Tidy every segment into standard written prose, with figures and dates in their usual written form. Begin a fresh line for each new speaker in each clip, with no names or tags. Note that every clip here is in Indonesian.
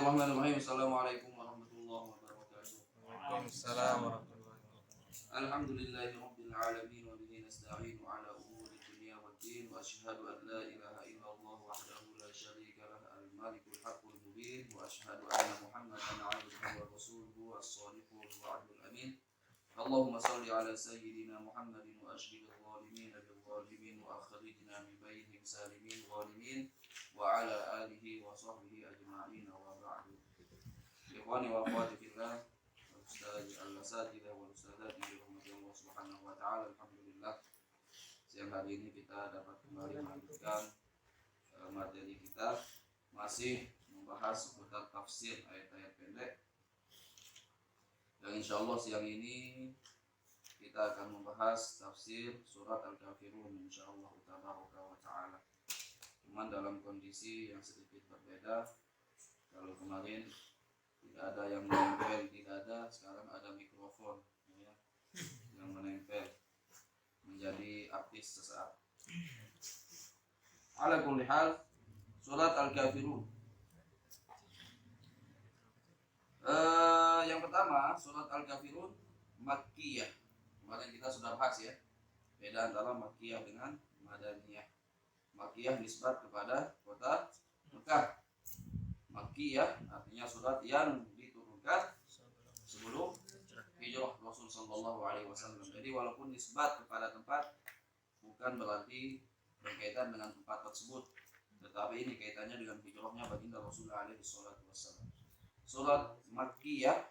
Bismillahirrahmanirrahim. Assalamualaikum warahmatullahi wabarakatuh.
Waalaikumsalam warahmatullahi wabarakatuh.
Alhamdulillahirabbil alamin wa bihi nasta'inu ala umuri dunya waddin wa asyhadu an la ilaha illallah wahdahu la syarika lah al-malikul haqqul mubin wa asyhadu anna Muhammadan 'abduhu wa rasuluhu as-shadiqul wa'dul amin. Allahumma shalli ala sayyidina Muhammadin wa ashril zalimin bil zalimin wa akhrijna min bainihim salimin zalimin wa ala alihi wa sahbihi ajma'in wa ba'du. Ikhwani wa akhwati fillah, ustadz al-asatidzah wal ustadzati bi rahmatillah Allah Subhanahu wa taala. Alhamdulillah siang hari ini kita dapat kembali melanjutkan materi kita, masih membahas seputar tafsir ayat-ayat pendek. Dan insyaallah siang ini kita akan membahas tafsir surat Al-Kafirun insyaallah taala. Cuman dalam kondisi yang sedikit berbeda. Kalau kemarin tidak ada yang menempel di dada, sekarang ada mikrofon ya, yang menempel menjadi artis sesaat. Ala kulli hal, surat Al-Kafirun. Yang pertama, surat Al-Kafirun Makkiyah. Kemarin kita sudah bahas ya, beda antara Makkiyah dengan Madaniyah. Makkiyah nisbat kepada kota Mekah. Makkiyah artinya surat yang diturunkan sebelum hijrah Rasul sallallahu alaihi wasallam. Jadi walaupun nisbat kepada tempat bukan berarti berkaitan dengan tempat tersebut, tetapi ini kaitannya dengan hijrahnya baginda Rasulullah alaihi salatu wasallam. Surat Makkiyah,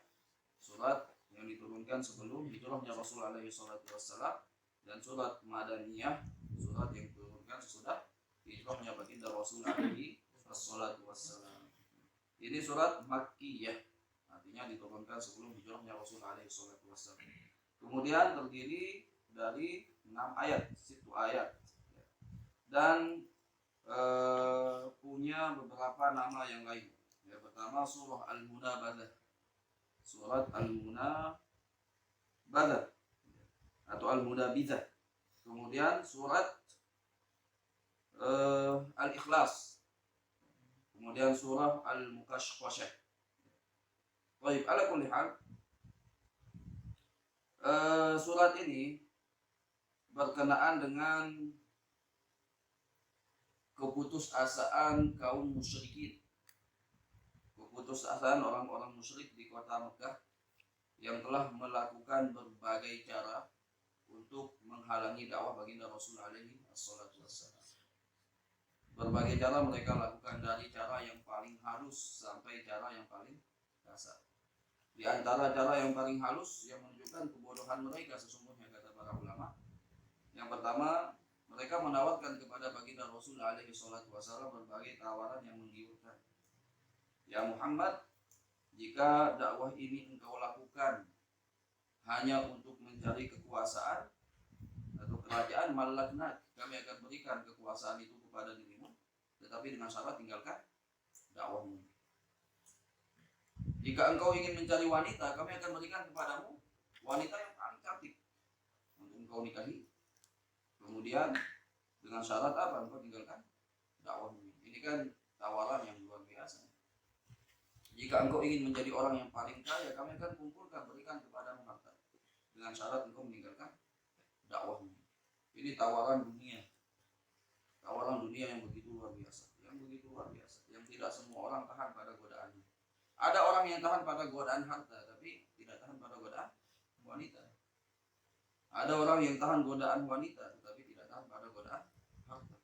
surat yang diturunkan sebelum hijrahnya Rasulullah alaihi salatu wasallam, dan surat Madaniyah, surat yang diturunkan sesudah hijrahnya baginda Rasulullah alaihi salatu wasallam. Ini surat Makkiyah, artinya diturunkan sebelum hijrahnya Rasulullah alaihi salatu wasallam. Kemudian terdiri dari 6 ayat, 1 ayat. Dan punya beberapa nama yang lain. Yang pertama surah Al-Munabadzah. Surat Al-Munabadzah atau Al-Munabadzah. Kemudian surat Al-Ikhlas. Kemudian surah Al-Mukashqashah. Baik, ala kulli hal, surat ini berkenaan dengan keputusasaan kaum musyrikin, keputusasaan orang-orang musyrik di kota Mekah yang telah melakukan berbagai cara untuk menghalangi dakwah baginda Rasul alaihi wassalatu wassalam. Berbagai cara mereka lakukan, dari cara yang paling halus sampai cara yang paling kasar. Di antara cara yang paling halus yang menunjukkan kebodohan mereka sesungguhnya, kata para ulama, yang pertama, mereka menawarkan kepada baginda Rasul alaihi salatu wasallam berbagai tawaran yang menggiurkan. Ya Muhammad, jika dakwah ini engkau lakukan hanya untuk mencari kekuasaan atau kerajaan, malaknat, kami akan berikan kekuasaan itu kepada dirimu, tetapi dengan syarat tinggalkan dakwahmu. Jika engkau ingin mencari wanita, kami akan berikan kepadamu wanita yang paling cantik untuk engkau nikahi. Kemudian dengan syarat apa? Engkau tinggalkan dakwahmu. Ini kan tawaran yang luar biasa. Jika engkau ingin menjadi orang yang paling kaya, kami akan kumpulkan, berikan kepadamu harta, dengan syarat engkau meninggalkan dakwahmu. Ini tawaran dunia. Tawaran dunia yang begitu luar biasa, yang tidak semua orang tahan pada godaannya. Ada orang yang tahan pada godaan harta, tapi tidak tahan pada godaan wanita. Ada orang yang tahan godaan wanita, tetapi tidak tahan pada godaan harta.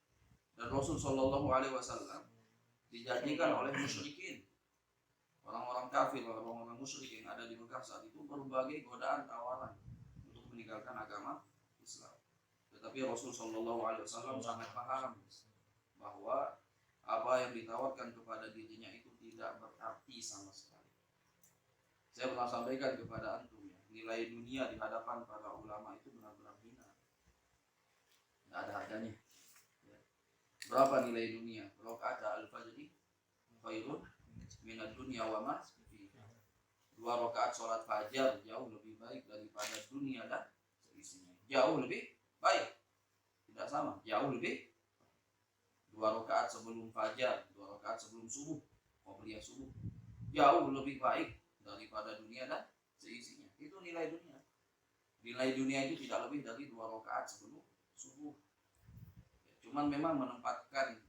Dan Rasul Shallallahu Alaihi Wasallam dijanjikan oleh musyrikin, orang-orang kafir, orang-orang musyrik yang ada di Mekah saat itu, berbagai godaan tawaran untuk meninggalkan agama Islam. Tetapi Rasul Shallallahu Alaihi Wasallam sangat paham bahwa apa yang ditawarkan kepada dirinya itu tidak berarti sama sekali. Saya pernah sampaikan kepada antum ya, nilai dunia di hadapan para ulama itu benar-benar hina, tidak ada harganya. Ya. Berapa nilai dunia? Kalau kata al-fajri khairun minad dunya wa ma fiha. 2 rakaat sholat fajar jauh lebih baik daripada dunia dan seisinya. Jauh lebih baik. Tidak sama, jauh lebih. 2 rakaat sebelum fajar, 2 rakaat sebelum subuh, qobliyah subuh, jauh lebih baik daripada dunia dan seisinya. Itu nilai dunia. Nilai dunia itu tidak lebih dari 2 rakaat sebelum subuh. Cuman memang menempatkan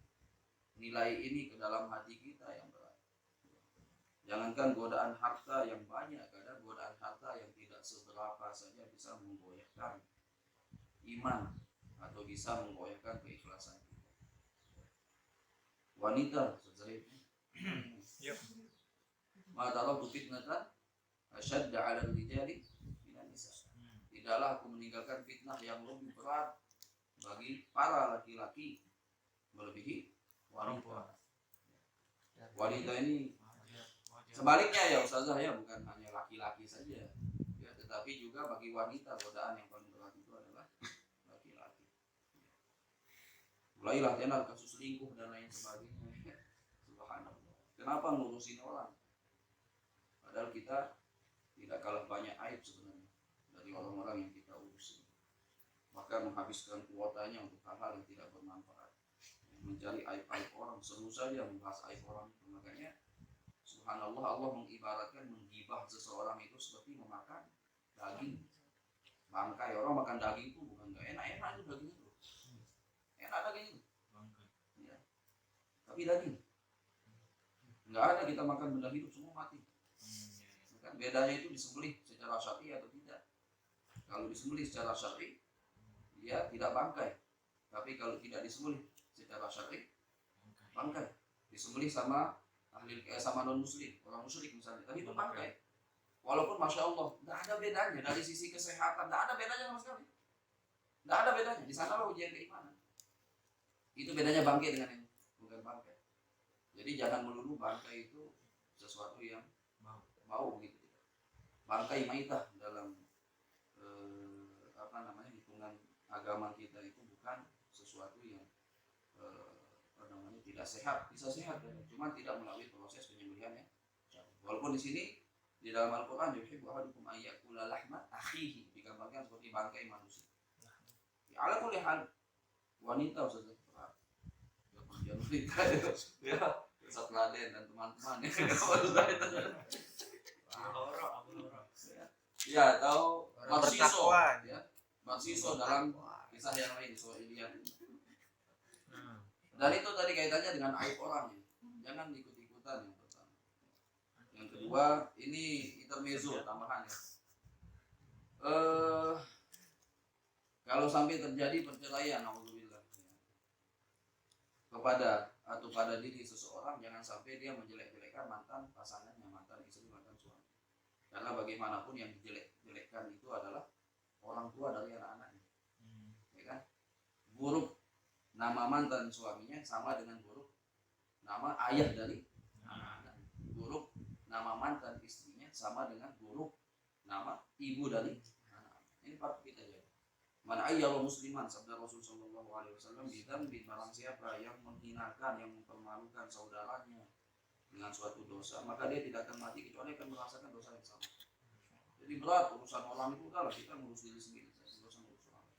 nilai ini ke dalam hati kita yang berat. Jangankan godaan harta yang banyak, kadang godaan harta yang tidak seberapa saja bisa menggoyahkan iman atau bisa menggoyahkan keikhlasan kita. Wanita sebenarnya ma taraktu fitnatan asyadda 'ala ar-rijali minan nisa. Tidaklah aku meninggalkan fitnah yang lebih berat bagi para laki-laki melebihi wanita. Wanita ini sebaliknya ya Ustazah ya, bukan hanya laki-laki saja ya, tetapi juga bagi wanita godaan yang paling berat itu adalah laki-laki. Mulailah tenar kasus selingkuh dan lain sebagainya. Subhanallah. Kenapa ngurusin orang? Padahal kita tidak kalah banyak aib sebenarnya dari orang-orang yang kita urusin. Bahkan menghabiskan kuotanya untuk hal-hal yang tidak bermanfaat. Mencari aib-aib orang, seru saja membahas aib orang itu. Makanya subhanallah, Allah mengibaratkan menggibah seseorang itu seperti memakan daging bangkai. Orang makan daging itu bukan gak enak-enak itu daging itu. Enak daging itu. Ya. Tapi daging. Enggak ada kita makan benda hidup semua mati. Kan bedanya itu disembelih secara syar'i atau tidak. Kalau disembelih secara syar'i dia tidak bangkai. Tapi kalau tidak disembelih secara syar'i bangkai. Disembelih sama sama non muslim, orang musyrik misalnya, tapi itu bangkai. Walaupun masya Allah, nggak ada bedanya dari sisi kesehatan, nggak ada bedanya sama sekali, nggak ada bedanya. Di sana lah ujian keimanan. Itu bedanya bangkai dengan yang bukan bangkai. Jadi jangan melulu bangkai itu sesuatu yang mau gitu. Bangkai maitah dalam hitungan agama kita itu bukan sesuatu yang tidak sehat, bisa sehat ya. Cuma tidak melalui proses penyembelihan ya. Walaupun di sini di dalam Al-Qur'an yuhibbu ahadukum ayyakula lahma akhihi, digambarkan seperti bangkai manusia. Ya ala kulli hal wanita Ustaz berat. Ya wanita ya. Ustaz Raden dan teman-teman ya tahu Marsiso ya. Marsiso dalam kisah yang lain soal Ilya. Dan itu tadi kaitannya dengan aib orang ya. Jangan ikut-ikutan yang pertama. Yang kedua, ini intermezzo tambahan ya. Kalau sampai terjadi perceraian, alhamdulillah ya, kepada atau pada diri seseorang, jangan sampai dia menjelek-jelekkan mantan pasangannya, mantan istri, mantan suami. Karena bagaimanapun yang dijelek-jelekkan itu adalah orang tua dari anak-anaknya. Ya kan? Buruk nama mantan suaminya sama dengan buruk nama ayah dari anak. Buruk nama mantan istrinya sama dengan buruk nama ibu dari anak. Ini patut kita jaga. Man ayyara musliman, sabda Rasul sallallahu alaihi wasallam, bidzambin, barang siapa yang menghinakan, yang mempermalukan saudaranya dengan suatu dosa, maka dia tidak akan mati kecuali akan merasakan dosa yang sama. Jadi berat urusan orang itu, udahlah kita ngurus diri sendiri, dosa ngurus orang.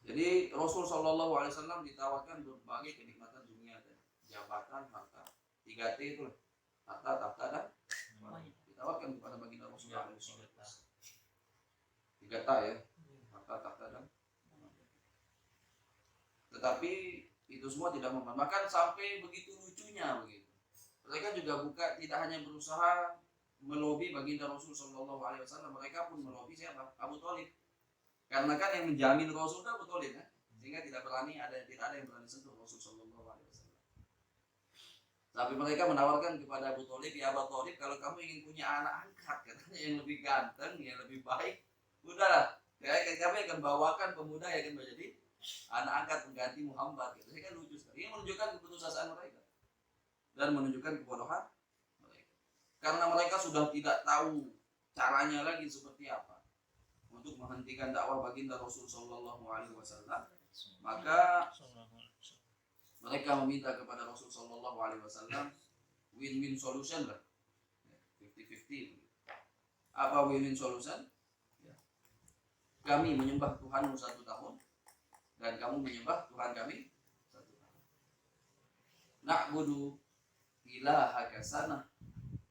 Jadi Rasul Shallallahu Alaihi Wasallam ditawarkan berbagai kenikmatan dunia dan jabatan, harta, 3T itu lah, harta, tahta dan ditawarkan kepada baginda Rasul Alaihi Wasallam. 3T ya, harta, tahta dan. Tetapi itu semua tidak mempan. Sampai begitu lucunya begitu. Mereka juga tidak hanya berusaha melobi baginda Rasul Shallallahu Alaihi Wasallam, mereka pun melobi siapa? Abu Thalib. Karena kan yang menjamin Rasul itu Abu Thalib kan, sehingga tidak ada yang berani sentuh Rasul Shallallahu Alaihi Wasallam. Tapi mereka menawarkan kepada Abu Thalib, ya Abu Thalib, kalau kamu ingin punya anak angkat katanya yang lebih ganteng, yang lebih baik, udahlah, ya kami akan bawakan pemuda yang akan menjadi anak angkat mengganti Muhammad. Gitu. Ini kan lucu sekali. Ini menunjukkan keputusasaan mereka dan menunjukkan kebodohan mereka. Karena mereka sudah tidak tahu caranya lagi seperti apa untuk menghentikan dakwah baginda Rasul Sallallahu Alaihi Wasallam, maka mereka meminta kepada Rasul Sallallahu Alaihi Wasallam win-win solution lah, 50-50. Apa win-win solution? Kami menyembah Tuhanmu 1 tahun dan kamu menyembah Tuhan kami 1 tahun. Na'budu ilahaka sana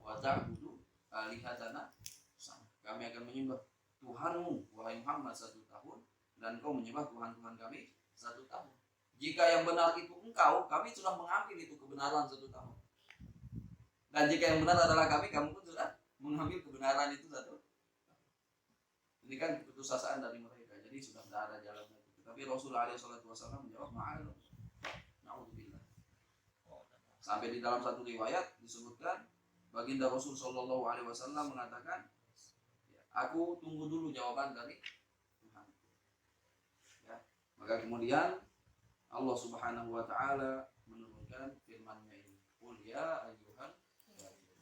wa ta'budu alihatana sana. Kami akan menyembah Tuhanmu wahai Muhammad 1 tahun dan kau menyembah Tuhan-Tuhan kami 1 tahun. Jika yang benar itu engkau, kami sudah mengambil itu kebenaran 1 tahun. Dan jika yang benar adalah kami, kamu pun sudah mengambil kebenaran itu 1 tahun. Ini kan keputusasaan dari mereka. Jadi sudah tidak ada jalan lagi. Tapi Rasulullah SAW menjawab ma'al. Na'udzubillah. Sampai di dalam satu riwayat disebutkan baginda Rasul SAW mengatakan, aku tunggu dulu jawaban dari Tuhan. Ya. Maka kemudian Allah Subhanahu wa taala menurunkan firman-Nya ini. Qul ya ayyuhal kafirun.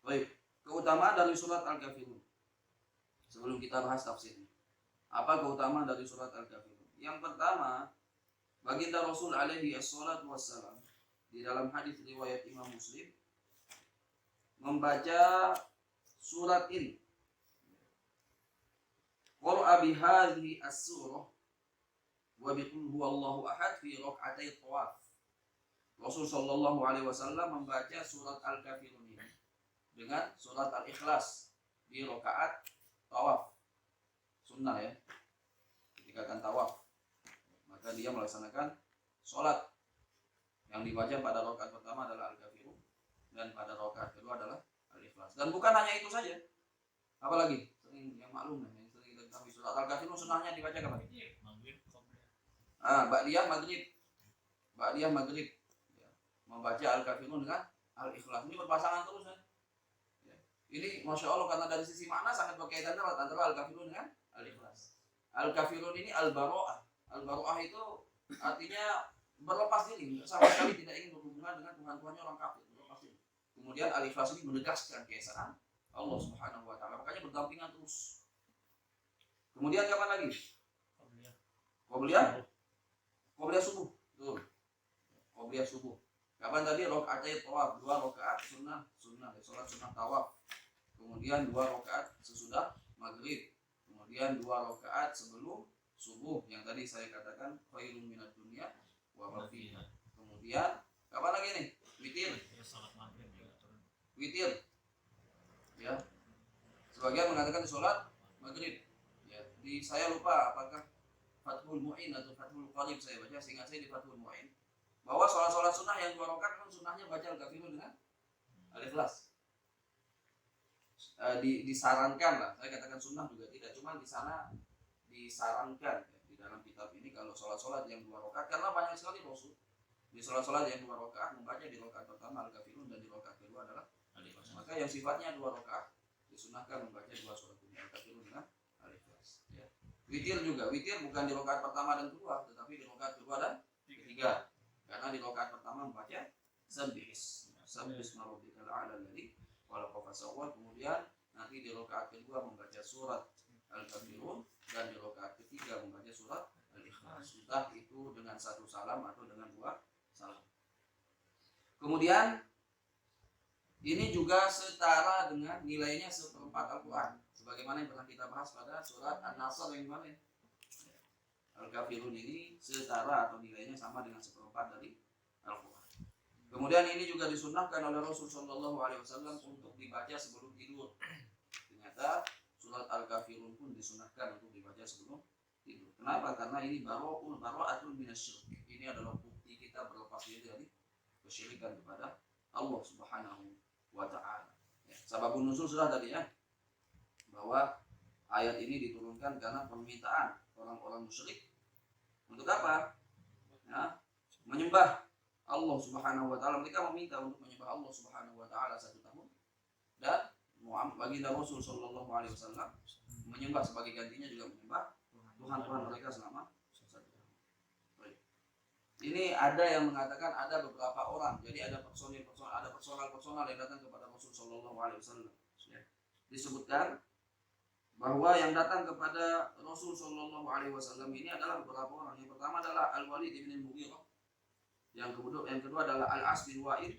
Baik, keutamaan dari surat Al-Kafirun. Sebelum kita bahas tafsirnya. Apa keutamaan dari surat Al-Kafirun? Yang pertama, baginda Rasul alaihi assalatu wassalam di dalam hadis riwayat Imam Muslim membaca surat ini. Qara'a bihadhihi as-surah wa biqul huwallahu ahad fi rak'atay tawaf. Rasul sallallahu alaihi wasallam membaca surat Al-Kafirun ini dengan surat Al-Ikhlas di rakaat tawaf. Sunnah ya. Ketika akan tawaf, maka dia melaksanakan salat. Yang dibaca pada rakaat pertama adalah Al-Kafirun dan pada rakaat kedua adalah Al-Ikhlas. Dan bukan hanya itu saja. Apalagi sering yang maklum yang sering kita ketahui surat Al-Kafirun sunnahnya dibaca kapan? Ba'diyah maghrib. Ba'diyah maghrib. Ya. Membaca Al-Kafirun dengan Al-Ikhlas. Ini berpasangan terus kan? Ya. Ini Masya Allah karena dari sisi makna sangat berkaitan antara Al-Kafirun dengan Al-Ikhlas. Al-Kafirun ini Al-Baro'ah. Al-Baro'ah itu artinya berlepas diri, sama sekali tidak ingin berhubungan dengan Tuhan-Tuhannya orang kafir. Berlepas diri. Kemudian Al-Ikhlas ini menegaskan keesaan Allah Subhanahu wa taala. Makanya berdampingan terus. Kemudian kapan lagi? Qobliyah subuh. Betul. Qobliyah subuh. Kapan tadi? Rakaat tawaf, 2 rakaat sunnah, salat sunnah tawaf. Kemudian 2 rakaat sesudah maghrib. Kemudian 2 rakaat sebelum subuh yang tadi saya katakan khairun minad dunya wa ma fiha. Kemudian kapan lagi nih? Witir. Ya. Sebagian mengatakan salat maghrib. Ya, saya lupa apakah Fathul Mu'in atau Fathul Qarib saya baca, seingat saya di Fathul Mu'in bahwa sholat sunnah yang 2 rakaat kan sunnahnya baca Al-Kafirun dengan Al-Ikhlas. Disarankan lah, saya katakan sunnah juga tidak, cuma di sana disarankan ya, di dalam kitab ini kalau sholat yang 2 rakaat karena banyak sekali Rasul di sholat yang 2 rakaat membaca di rakaat pertama Al-Kafirun dan di rakaat kedua adalah Al-Ikhlas. Maka yang sifatnya 2 rakaat disunahkan membaca 2 surat Al-Kafirun dengan Al-Ikhlas. Ya. Witir juga, witir bukan di rakaat pertama dan kedua, tetapi di rakaat kedua dan ketiga. Karena di rakaat pertama membaca Sabbihis rabbikal a'la alladzi khalaqa fasawwa, kemudian nanti di rakaat kedua membaca surat Al-Kafirun dan di rakaat ketiga membaca surat Al-Ikhlas. Entah itu dengan 1 salam atau dengan 2 salam. Kemudian ini juga setara dengan nilainya 1/4 Al-Quran. Sebagaimana yang pernah kita bahas pada surat An-Nasr yang kemarin. Al-Kafirun ini setara atau nilainya sama dengan 1/4 dari Al-Quran. Kemudian ini juga disunnahkan oleh Rasul Shallallahu Alaihi Wasallam untuk dibaca sebelum tidur. Ternyata surat Al-Kafirun pun disunnahkan untuk dibaca sebelum tidur. Kenapa? Karena ini bara'atul minasyirik. Ini adalah bukti kita berlepas diri dari kesyirikan kepada Allah Subhanahu wa taala. Ya, sababun nuzul sudah tadi ya. Bahwa ayat ini diturunkan karena permintaan orang-orang musyrik untuk apa? Ya, menyembah Allah Subhanahu wa taala. Mereka meminta untuk menyembah Allah Subhanahu wa taala 1 tahun dan baginda Rasul sallallahu alaihi wasallam menyembah sebagai gantinya juga menyembah Tuhan mereka selama 1 tahun. Baik. Ini ada yang mengatakan ada beberapa orang. Jadi ada personal yang datang kepada Rasul sallallahu alaihi wasallam. Ya. Disebutkan bahwa yang datang kepada Rasul Shallallahu Alaihi Wasallam ini adalah beberapa orang. Yang pertama adalah Al-Walid bin Mughirah, yang kedua adalah Al-As bin Wa'id,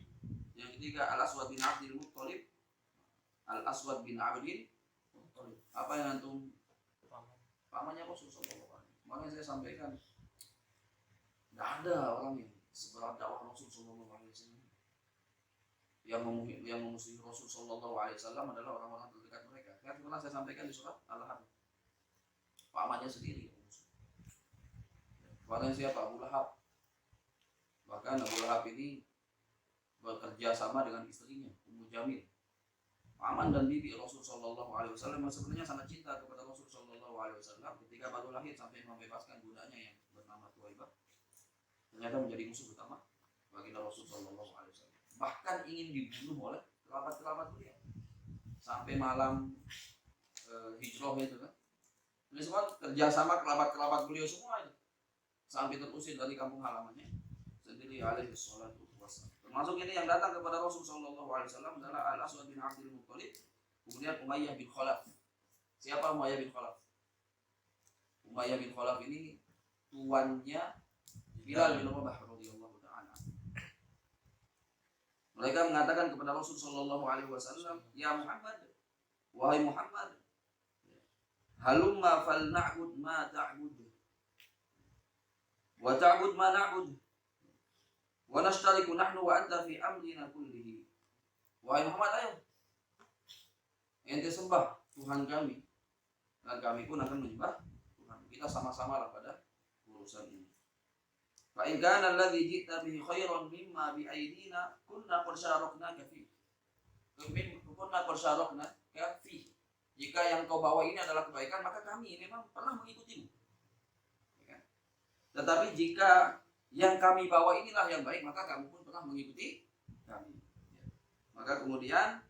yang ketiga Al-Aswad bin Abdul Muttalib. Al-Aswad bin Abdul Muttalib. Apa yang antum pamannya Rasul Shallallahu Alaihi Wasallam? Makanya saya sampaikan, tidak ada orang yang seberat dakwah Rasul Shallallahu Alaihi Wasallam. yang memusuhi Rasul Shallallahu Alaihi Wasallam adalah orang-orang terdekat mereka. Kan pernah saya sampaikan di surat Al-Ahzab. Pamannya sendiri. Pamannya siapa? Abu Lahab. Bahkan Abu Lahab ini bekerja sama dengan istrinya Ummu Jamil, paman dan bibi Rasul Shallallahu Alaihi Wasallam, yang sebenarnya sangat cinta kepada Rasul Shallallahu Alaihi Wasallam. Ketika baru lahir sampai membebaskan budaknya yang bernama Tuwaibah, ternyata menjadi musuh utama baginda Rasul Shallallahu Alaihi Wasallam. Bahkan ingin dibunuh oleh kerabat-kerabat beliau sampai malam hijrah itu kan. Ini semua kerjasama kerabat-kerabat beliau semua itu sampai terusir dari kampung halamannya sendiri alaihi salatu wassalam. Termasuk ini yang datang kepada Rasul Shallallahu Alaihi Wasallam adalah Al-Aswad bin Abdul Muttalib, kemudian Umayyah bin Khalaf. Siapa Umayyah bin Khalaf? Umayyah bin Khalaf ini tuannya Bilal bin Rabah radhiyallahu ta'ala. Mereka mengatakan kepada Rasul Shallallahu Alaihi Wasallam, ya Muhammad, wahai Muhammad, halumma fal na'bud ma ta'bud wa ta'bud ma na'bud wa nashtariku nahnu wa anta fi amrina kullihi. Wahai Muhammad, ayo ente sembah Tuhan kami dan kami pun akan menyembah Tuhan. Kita sama-sama lah pada urusan ini. Fa in kana alladhi ji'ta bihi khairan mimma bi aydina kunna qad syaraknaka fi. Kunna qad syaraknaka fi. Jika yang kau bawa ini adalah kebaikan, maka kami memang pernah mengikutimu. Ya kan? Tetapi jika yang kami bawa inilah yang baik, maka kamu pun pernah mengikuti kami. Ya. Maka kemudian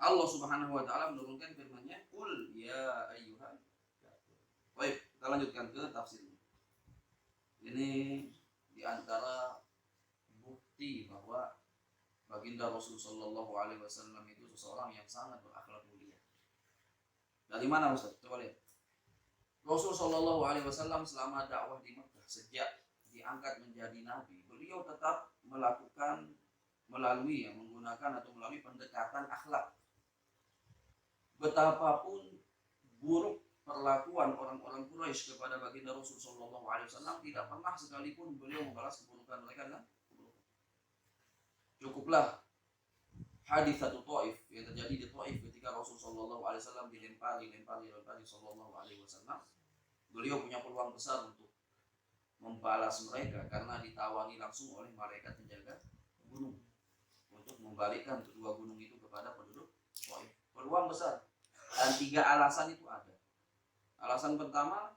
Allah Subhanahu wa taala menurunkan firman-Nya, "Qul ya ayyuhal kafirun." Baik, kita lanjutkan ke tafsirnya. Ini di antara bukti bahwa baginda Rasul Shallallahu Alaihi Wasallam itu seseorang yang sangat berakhlak mulia. Dari mana Ustaz? Coba lihat. Rasul Shallallahu Alaihi Wasallam selama dakwah di Mekah, sejak diangkat menjadi nabi, beliau tetap menggunakan atau melalui pendekatan akhlak. Betapapun buruk perlakuan orang-orang Quraisy kepada baginda Rasul Shallallahu Alaihi Wasallam, tidak pernah sekalipun beliau membalas keburukan mereka dengan keburukan. Cukuplah haditsatu Thaif yang terjadi di Thaif ketika Rasul Shallallahu Alaihi Wasallam dilempari Shallallahu Alaihi Wasallam. Beliau punya peluang besar untuk membalas mereka karena ditawari langsung oleh malaikat penjaga gunung untuk membalikkan kedua gunung itu kepada penduduk Thaif. Peluang besar, dan 3 alasan itu ada. Alasan pertama,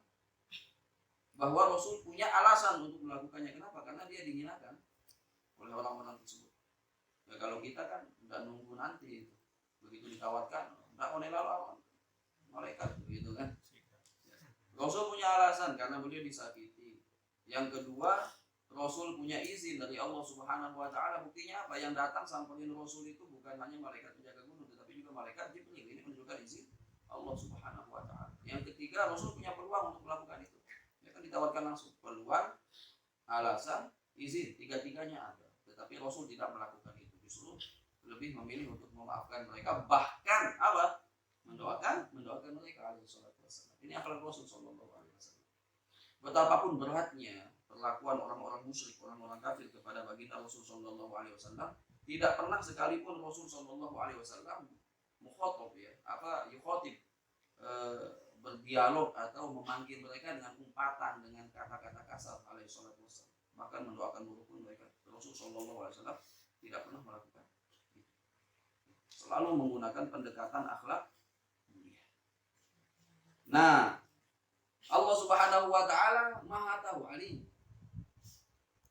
bahwa Rasul punya alasan untuk melakukannya. Kenapa? Karena dia dihinakan oleh orang-orang tersebut. Ya, kalau kita kan nggak nunggu nanti itu, begitu ditawarkan nggak mau lawan malaikat begitu kan. Rasul punya alasan karena beliau disakiti. Yang kedua, Rasul punya izin dari Allah Subhanahu wa taala. Buktinya apa? Yang datang samperin Rasul itu bukan hanya malaikat penjaga gunung, tetapi juga malaikat Jibril. Ini menunjukkan izin Allah Subhanahu wa taala. Yang ketiga, Rasul punya peluang untuk melakukan itu. Ya kan, ditawarkan langsung. Peluang, alasan, izin, tiga-tiganya ada. Tetapi Rasul tidak melakukan itu. Justru lebih memilih untuk memaafkan mereka, bahkan apa? Mendoakan mereka alaihi salatu wassalam. Ini akhlak Rasul sallallahu alaihi wasallam. Betapapun beratnya perlakuan orang-orang musyrik, orang-orang kafir kepada baginda Rasul sallallahu alaihi wasallam, tidak pernah sekalipun Rasul sallallahu alaihi wasallam mukhatab yukhotib, berdialog atau memanggil mereka dengan umpatan, dengan kata-kata kasar alaihi salatu wassalam. Bahkan mendoakan buruk pun mereka. Rasul sallallahu alaihi wasallam tidak pernah melakukan itu. Selalu menggunakan pendekatan akhlak mulia. Nah, Allah Subhanahu wa taala Maha tahu, alim,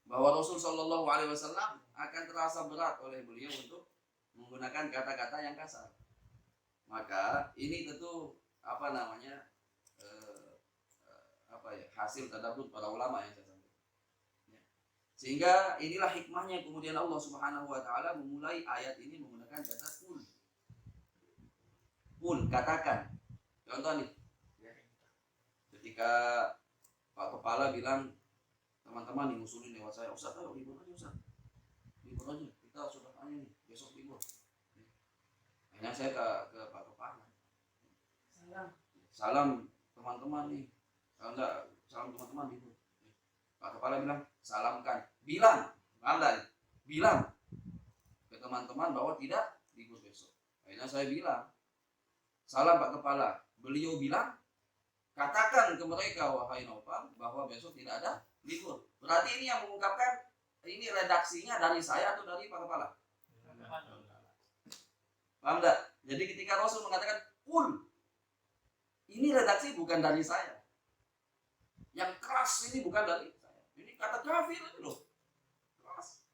bahwa Rasul sallallahu alaihi wasallam akan terasa berat oleh beliau untuk menggunakan kata-kata yang kasar. Maka ini tentu hasil tadabbur para ulama yang saya sampaikan. Ya. Sehingga inilah hikmahnya kemudian Allah Subhanahu wa taala memulai ayat ini menggunakan kata kul. Kul, katakan. Contoh nih. Ya. Ketika Pak Kepala bilang, teman-teman nih ngusulin lewat saya, Ustaz, ayo libur aja Ustaz. Libur aja, kita sudah nih, besok libur. Akhirnya saya ke Pak Kepala. Salam teman-teman nih. Kalau enggak, salam teman-teman libur. Pak Kepala bilang, salamkan. Bilang Paham tak? Bilang ke teman-teman bahwa tidak libur besok. Akhirnya saya bilang, salam Pak Kepala. Beliau bilang, katakan ke mereka wahai Naufal bahwa besok tidak ada libur. Berarti ini yang mengungkapkan, ini redaksinya dari saya atau dari Pak Kepala? Paham tak? Jadi ketika Rasul mengatakan kul, ini redaksi bukan dari saya. Yang keras ini bukan dari saya. Ini kata kafir itu loh. Keras.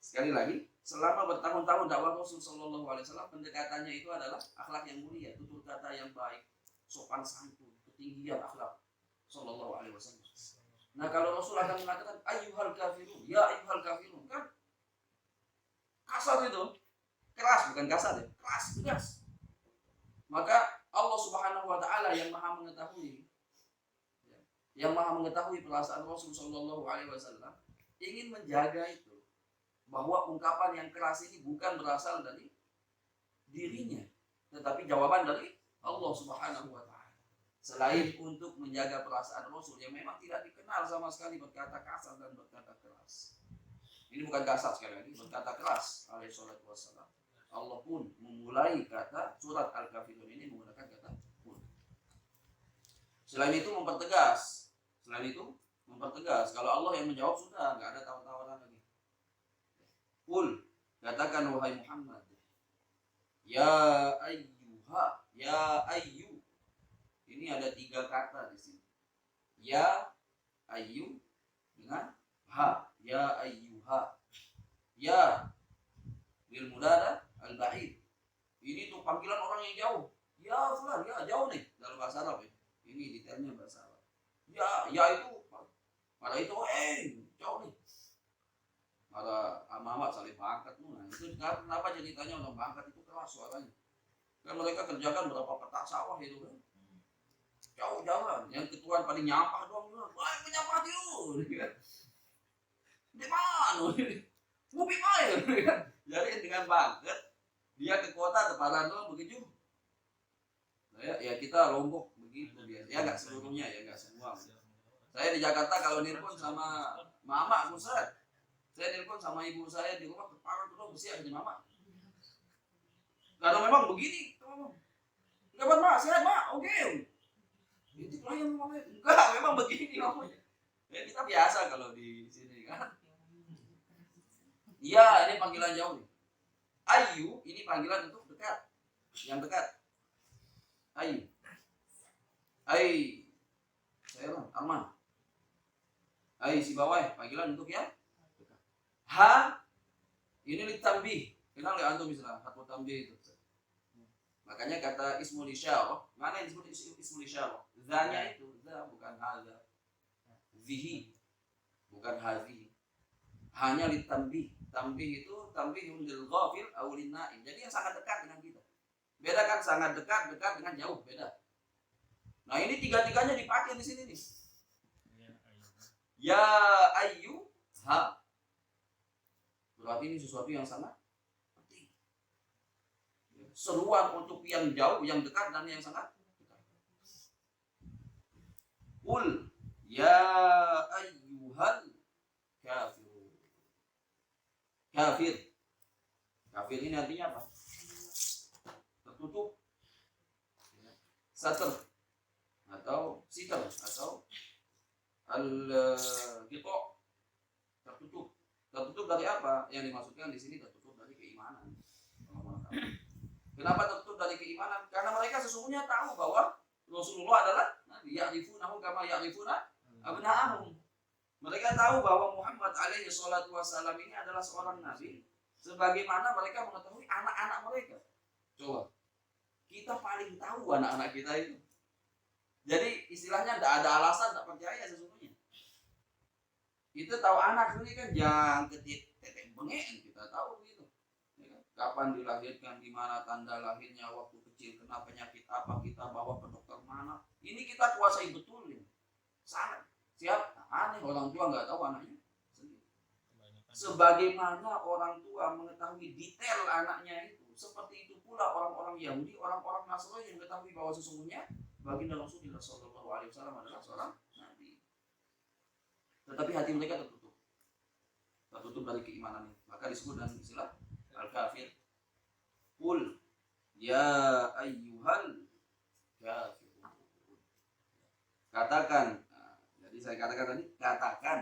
Sekali lagi, selama bertahun-tahun dakwah Rasul Shallallahu Alaihi Wasallam, pendekatannya itu adalah akhlak yang mulia, tutur kata yang baik, sopan santun, ketinggian akhlak Shallallahu Alaihi Wasallam. Nah kalau Rasul akan mengatakan ayyuhal kafirun, ya ayyuhal kafirun, kan kasar itu, keras bukan kasar ya, keras tegas. Maka Allah Subhanahu Wa Taala yang maha mengetahui perasaan Rasul Shallallahu Alaihi Wasallam ingin menjaga itu, bahwa ungkapan yang keras ini bukan berasal dari dirinya, tetapi jawaban dari Allah Subhanahu Wa Taala. Selain untuk menjaga perasaan Rasul yang memang tidak dikenal sama sekali berkata kasar dan berkata keras. Ini bukan kasar sekali lagi, berkata keras alaihi salatu wassalam. Allah pun memulai kata surat Al-Kafirun ini menggunakan kata pun. Selain itu mempertegas kalau Allah yang menjawab sudah nggak ada tawar-tawaran lagi. Qul, katakan wahai Muhammad, ya ayyuha, ya ayyu. Ini ada 3 kata di sini. Ya ayyu dengan ha, ya ayyuha. Ya bil mudada al ba'id. Ini tuh panggilan orang yang jauh. Ya fulan, ya jauh nih dalam bahasa Arab ya. Ini detailnya bahasa Arab. Ya itu pada itu jauh nih. Ada amamat saling pangkat tuh. Nah, itu kenapa ceritanya orang pangkat itu keras suaranya. Kan mereka kerjakan berapa petak sawah itu kan. Jauh jalan, yang ketuaan paling nyampah doang. Wah, menyapa dia. Di mana? Ngupi main. Jadi dengan bangket dia ke kota teparan doang begitu. Ya kita Lombok begitu biasa. Ya nggak seluruhnya ya, nggak semua. Saya di Jakarta kalau nelpon sama mama Ustaz. Saya nelpon sama ibu saya di rumah teparan doang mesti ada mama. Karena memang begini, kapan mak? Sehat mak? Oke. Itu pelayan ngomongnya. Enggak, memang begini ngomongnya. Ya kita biasa kalau di sini kan. Iya, ini panggilan jauh nih. Ayu, ini panggilan untuk dekat. Yang dekat. Ayu. Ai. Saya lah, Arman. Ai si bawah, panggilan untuk yang dekat. Ha, ini litambih. Kenal nggak antum misalnya? Hatmu tambih itu. Makanya kata ismul isyarah, mana yang disebut ismul isyarah? Zanya itu, za bukan hadza. Zihi bukan hadhi. Hanya litambih. Tambih itu tambihun lil ghafil aw lin naim. Jadi yang sangat dekat dengan kita. Beda kan sangat dekat dengan jauh, beda. Nah, ini tiga-tiganya dipakai di sini nih. Ya ayyu ha. Berarti ini sesuatu yang sangat penting. Seruan untuk yang jauh, yang dekat dan yang sangat dekat. Qul ya ayyuhal kafirun. Kafir. Kafir ini artinya apa? Tertutup. Satar atau sitar atau al-ghita. Tertutup. Tertutup dari apa? Yang dimaksudkan di sini tertutup dari keimanan. Kenapa tertutup dari keimanan? Karena mereka sesungguhnya tahu bahwa Rasulullah adalah nabi. Ya'rifunahu kama ya'rifuna abna'ahum. Mereka tahu bahwa Muhammad alaihi salatu wassalam ini adalah seorang nabi, sebagaimana mereka mengetahui anak-anak mereka. Coba, kita paling tahu anak-anak kita itu. Jadi istilahnya tidak ada alasan tidak percaya sesungguhnya. Kita tahu anak ini kan yang tetek bengek, kita tahu gitu. Ya kan? Kapan dilahirkan, di mana tanda lahirnya, waktu kecil, kena penyakit apa, kita bawa ke dokter mana. Ini kita kuasai betul ya. Sangat. Siap? Aneh orang tua nggak tahu anaknya sendiri. Sebagaimana orang tua mengetahui detail anaknya itu, seperti itu pula orang-orang Yahudi, orang-orang Nasrani yang mengetahui bahwa sesungguhnya baginda Rasulullah SAW adalah seorang nabi. Tetapi hati mereka tertutup. penutup dari keimanan ini. Maka disebut dengan istilah al-kafir. Qul ya ayyuhal kafirun. Katakan. Nah, jadi saya katakan tadi, katakan.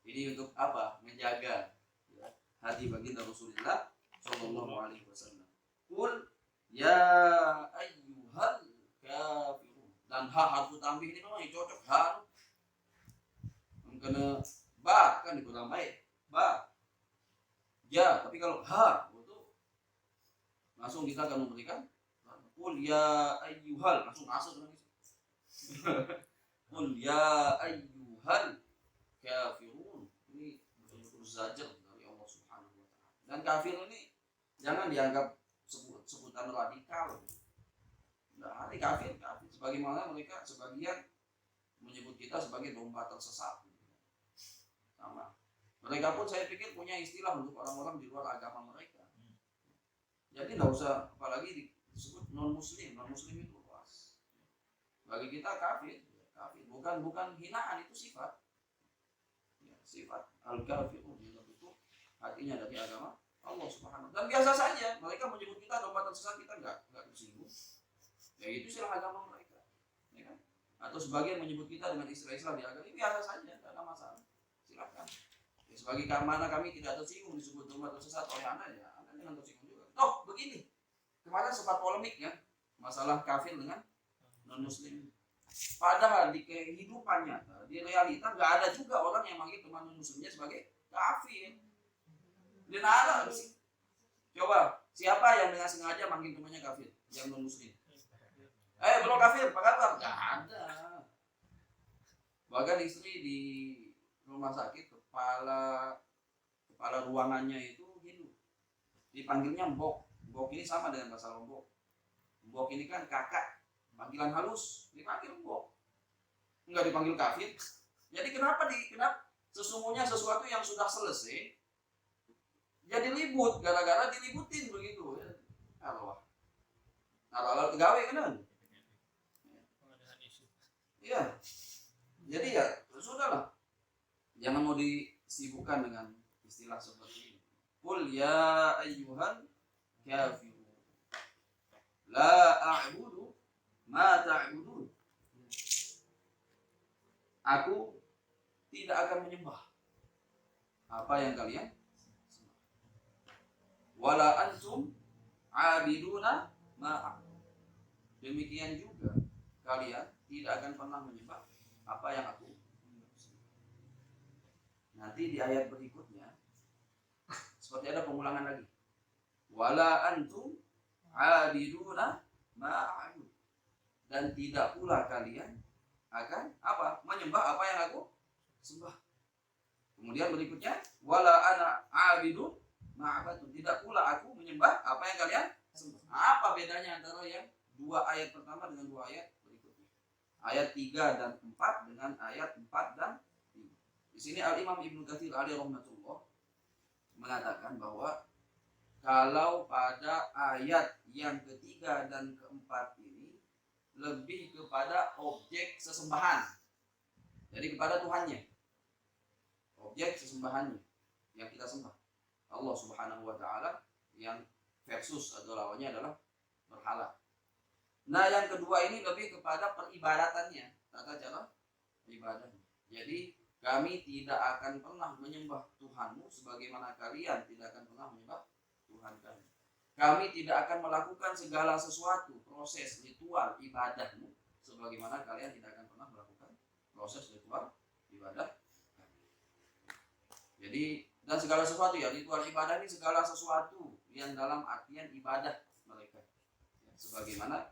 Ini untuk apa? Menjaga ya, hati baginda Rasulullah Shallallahu Alaihi Wasallam. Qul ya ayyuhal kafirun. Dan ha harfu tambih ini memang cocok ha. Kena ba kan dikurang baik. Ba. Ya, tapi kalau ha itu langsung kita akan memberikan qul ya ayyuhal, langsung masuk dengan itu. Qul ya ayyuhal kafirun. Ini betul-betul zajar dari Allah Subhanahu wa taala. Dan kafir ini jangan dianggap sebutan radikal. Nah, ini kafir. Sebagaimana mereka sebagian menyebut kita sebagai domba tersesat. Sama. Mereka pun saya pikir punya istilah untuk orang-orang di luar agama mereka. Jadi nggak usah, apalagi disebut non muslim itu luas. Bagi kita kafir, bukan hinaan, itu sifat. Ya, sifat al-kafirun itu artinya dari agama Allah Subhanahu. Dan biasa saja mereka menyebut kita domba tersesat, kita nggak tersinggung. Ya itu istilah agama mereka, ya kan? Atau sebagian menyebut kita dengan istilah-istilah di agama, ini biasa saja, tidak ada masalah. Silakan. Ya, sebagai mana kami tidak tersinggung disebut domba tersesat oleh Anda, ya Anda jangan tersinggung juga. Toh begini, kemarin sempat polemik ya masalah kafir dengan non muslim. Padahal di kehidupan nyata, di realita nggak ada juga orang yang manggil teman non muslimnya sebagai kafir. Dan ada sih. Coba siapa yang dengan sengaja manggil temannya kafir yang non muslim? Bro kafir, apa kabar? Nggak ada. Bahkan istri di rumah sakit, kepala ruangannya itu Hindu, dipanggilnya mbok. Mbok ini sama dengan bahasa Lombok. Mbok ini kan kakak, panggilan halus, dipanggil mbok, nggak dipanggil kafir. Jadi kenapa sesungguhnya sesuatu yang sudah selesai jadi ribut gara-gara dilibutin begitu ya. Kalau tegawe kan? Iya. Jadi ya sudahlah. Jangan mau disibukkan dengan istilah seperti ini. Qul ya ayyuhal kafirun. La a'budu ma ta'budun. Aku tidak akan menyembah apa yang kalian sembah. Wala antum abiduna ma a'budu. Demikian juga kalian tidak akan pernah menyembah apa yang aku sembah. Nanti di ayat berikutnya seperti ada pengulangan lagi. Wala antum abiduna ma'abud. Dan tidak pula kalian akan apa? Menyembah apa yang aku sembah. Kemudian berikutnya wala ana abidun ma'abadun. Tidak pula aku menyembah apa yang kalian sembah. Apa bedanya antara yang dua ayat pertama dengan dua ayat berikutnya? Ayat 3 dan 4 dengan ayat 4 dan 5. Di sini Al-Imam Ibnu Katsir alaihi rahmatullah mengatakan bahwa kalau pada ayat yang ketiga dan keempat ini lebih kepada objek sesembahan, jadi kepada Tuhannya, objek sesembahannya yang kita sembah Allah Subhanahu wa taala, yang versus atau lawannya adalah berhala. Nah yang kedua ini lebih kepada peribadatannya, tata cara ibadahnya. Jadi kami tidak akan pernah menyembah Tuhanmu sebagaimana kalian tidak akan pernah menyembah Tuhan kami. Kami tidak akan melakukan segala sesuatu proses ritual ibadahmu sebagaimana kalian tidak akan pernah melakukan proses ritual ibadah kami. Jadi dan segala sesuatu ya, ritual ibadah ini segala sesuatu yang dalam artian ibadah mereka. Ya, sebagaimana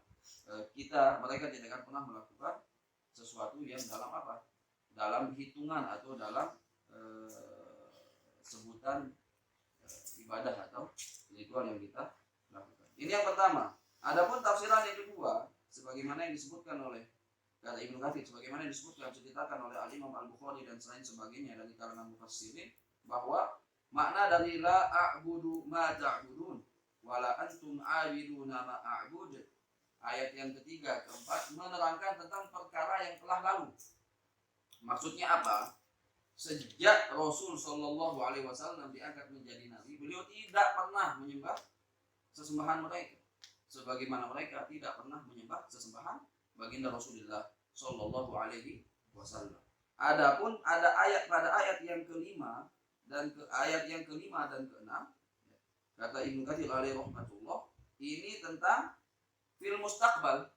mereka tidak akan pernah melakukan sesuatu yang dalam apa? Dalam hitungan atau dalam sebutan ibadah atau ritual yang kita lakukan. Ini yang pertama. Adapun tafsiran yang kedua, sebagaimana yang disebutkan oleh kata Ibnu Katsir, sebagaimana yang disebutkan diceritakan oleh Al-Imam Al-Bukhari dan selain sebagainya dari kalangan mufassirin, bahwa makna dari la a'budu ma ta'budun wala antum 'abiduna ma a'bud, ayat yang ketiga, keempat menerangkan tentang perkara yang telah lalu. Maksudnya apa? sejak Rasul Shallallahu Alaihi Wasallam diangkat menjadi nabi, beliau tidak pernah menyembah sesembahan mereka, sebagaimana mereka tidak pernah menyembah sesembahan baginda Rasulullah Shallallahu Alaihi Wasallam. Adapun ada ayat pada ayat yang kelima dan ayat yang kelima dan keenam, kata Ibnu Katsir alaihi rahmatullah, ini tentang fil mustaqbal,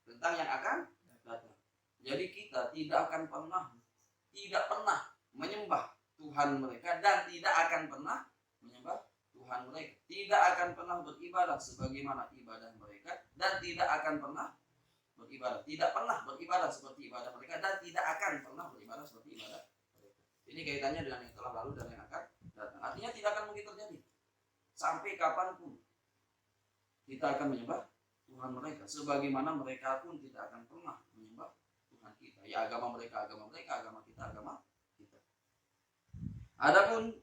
tentang yang akan datang. Jadi kita tidak pernah menyembah Tuhan mereka dan tidak akan pernah menyembah Tuhan mereka, tidak akan pernah beribadah sebagaimana ibadah mereka dan tidak akan pernah beribadah seperti ibadah mereka dan tidak akan pernah beribadah seperti ibadah mereka. Ini kaitannya dengan yang telah lalu dan yang akan datang. Artinya tidak akan mungkin terjadi sampai kapanpun kita akan menyembah Tuhan mereka, sebagaimana mereka pun tidak akan pernah menyembah Tuhan kita. Ya, agama mereka, agama kita, agama kita. Adapun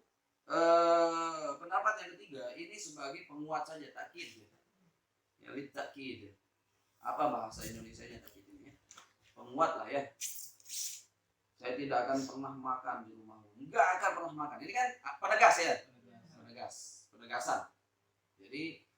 pendapat yang ketiga ini sebagai penguat saja, takkid. Ya, takkid. Apa bahasa Indonesianya takkid ini? Penguat lah ya. Saya tidak akan pernah makan di rumahmu. Enggak akan pernah makan. Ini kan penegas ya. Penegasan. Jadi